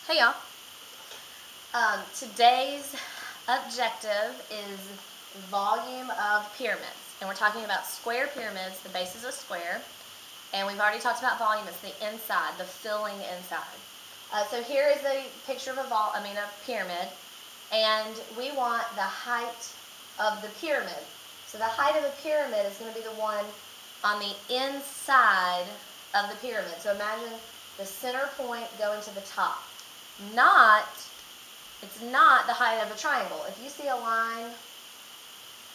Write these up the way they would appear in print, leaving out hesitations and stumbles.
Hey y'all. Today's objective is volume of pyramids. And we're talking about square pyramids. The base is a square. And we've already talked about volume. It's the inside, the filling inside. So here is a picture of a pyramid. And we want the height of the pyramid. So the height of the pyramid is going to be the one on the inside of the pyramid. So imagine the center point going to the top. It's not the height of the triangle. If you see a line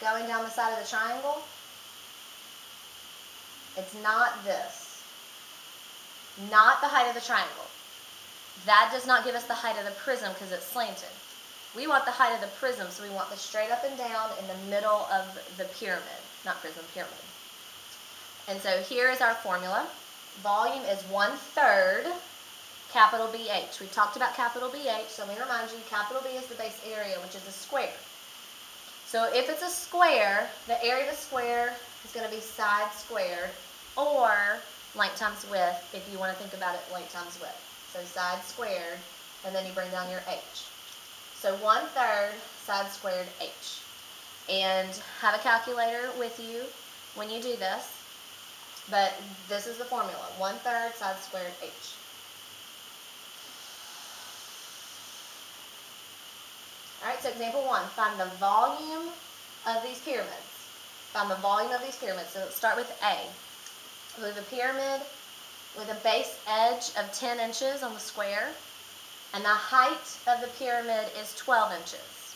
going down the side of the triangle, it's not this. Not the height of the triangle. That does not give us the height of the prism because it's slanted. We want the height of the prism, so we want the straight up and down in the middle of the pyramid. Not prism, pyramid. And so here is our formula. Volume is 1/3 capital BH. We've talked about capital BH, so let me remind you, capital B is the base area, which is a square. So if it's a square, the area of the square is going to be side squared, or length times width, if you want to think about it length times width. So side squared, and then you bring down your H. So 1/3 side squared H. And have a calculator with you when you do this, but this is the formula, 1/3 side squared H. Alright, so example 1, find the volume of these pyramids. Find the volume of these pyramids. So let's start with A. We have a pyramid with a base edge of 10 inches on the square, and the height of the pyramid is 12 inches.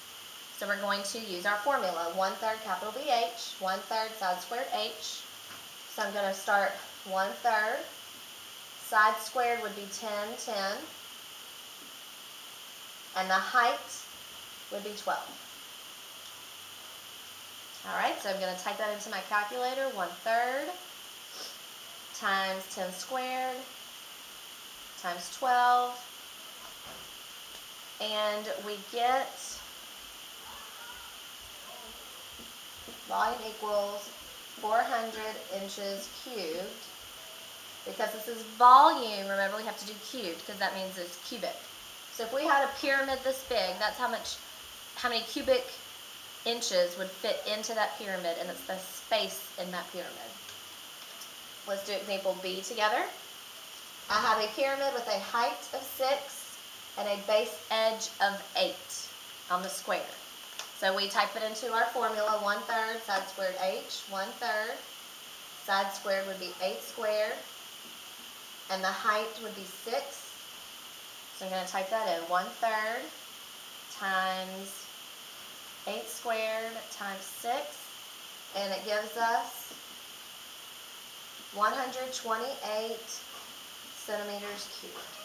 So we're going to use our formula, 1/3 capital BH, 1/3 side squared H. So I'm going to start 1/3. Side squared would be 10, 10. And the height would be 12. Alright, so I'm going to type that into my calculator. 1/3 times 10 squared times 12. And we get volume equals 400 inches cubed. Because this is volume, remember we have to do cubed because that means it's cubic. So if we had a pyramid this big, that's how many cubic inches would fit into that pyramid, and it's the space in that pyramid. Let's do example B together. I have a pyramid with a height of 6 and a base edge of 8 on the square. So we type it into our formula, 1/3 side squared H, 1/3 side squared would be 8 squared, and the height would be 6. So I'm going to type that in, 1/3 times 8 squared times 6, and it gives us 128 centimeters cubed.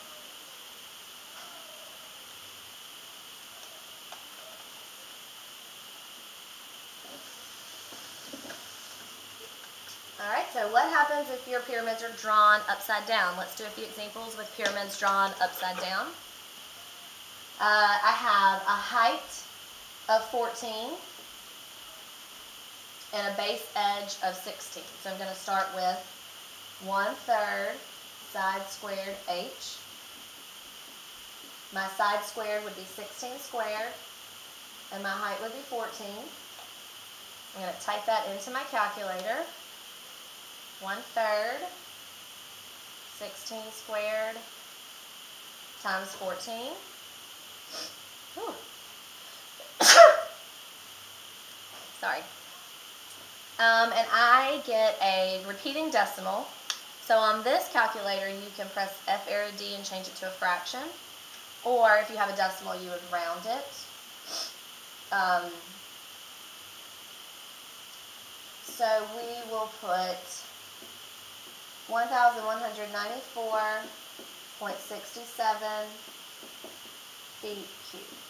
Alright, so what happens if your pyramids are drawn upside down? Let's do a few examples with pyramids drawn upside down. I have a height of 14 and a base edge of 16. So I'm going to start with 1/3 side squared H. My side squared would be 16 squared, and my height would be 14. I'm going to type that into my calculator. 1/3 16 squared times 14. Sorry. And I get a repeating decimal. So on this calculator, you can press F arrow D and change it to a fraction. Or if you have a decimal, you would round it. So we will put 1,194.67 feet cubed.